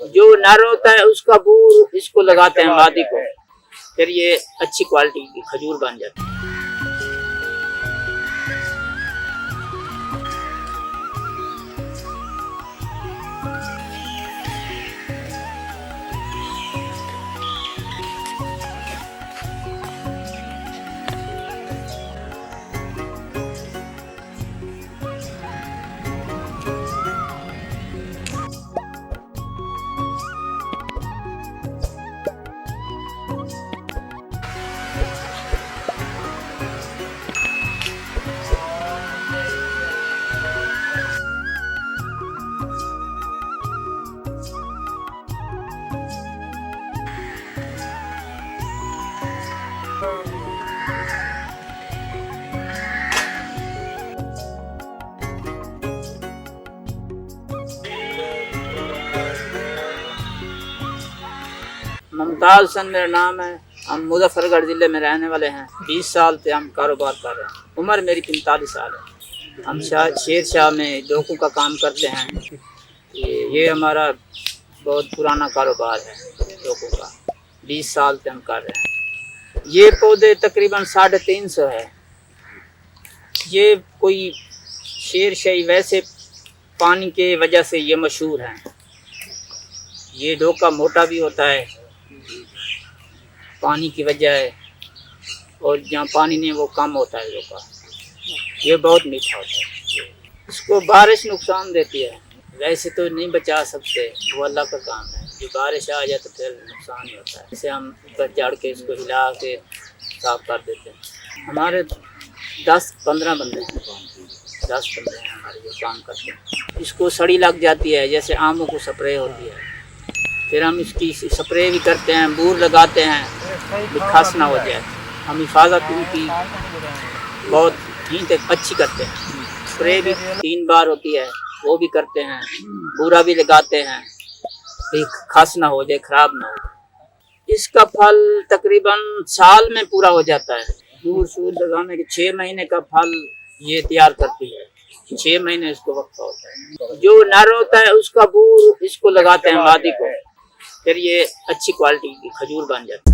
जो नर होता है उसका बूर इसको लगाते हैं मादी को, फिर ये अच्छी क्वालिटी की खजूर बन जाती है। मुमताज हसन मेरा नाम है। हम मुजफ्फरगढ़ ज़िले में रहने वाले हैं। 20 साल से हम कारोबार कर रहे हैं। उम्र मेरी 45 साल है। हम शेर शाह में डोकू का काम करते हैं। ये हमारा बहुत पुराना कारोबार है डोकू का। 20 साल से हम कर रहे हैं। ये पौधे तकरीबन 350 है। ये कोई शेर शाही वैसे पानी के वजह से ये मशहूर हैं। ये डोका मोटा भी होता है पानी की वजह है, और जहाँ पानी नहीं वो कम होता है डोका। ये बहुत मीठा होता है। इसको बारिश नुकसान देती है, वैसे तो नहीं बचा सकते, वो अल्लाह का काम है। जो बारिश आ जाए तो फिर नुकसान ही होता है। इसे हम ऊपर चढ़ के इसको हिला के साफ कर देते हैं। हमारे 10-15 बंदे हैं। 10 बंदे हैं हमारे जो काम करते हैं। इसको सड़ी लग जाती है, जैसे आमों को स्प्रे होती है, फिर हम इसकी स्प्रे भी करते हैं, बूर लगाते हैं खास ना हो जाए। हम हिफाजत उनकी बहुत ही अच्छी करते हैं। स्प्रे भी 3 बार होती है, वो भी करते हैं, बूरा भी लगाते हैं, खास ना हो जाए, खराब ना हो। इसका फल तकरीबन साल में पूरा हो जाता है। बूर शूर लगाने के 6 महीने का फल ये तैयार करती है। 6 महीने इसको वक्त होता है। जो नर होता है उसका बूर इसको लगाते हैं मादी को, फिर ये अच्छी क्वालिटी की खजूर बन जाती है।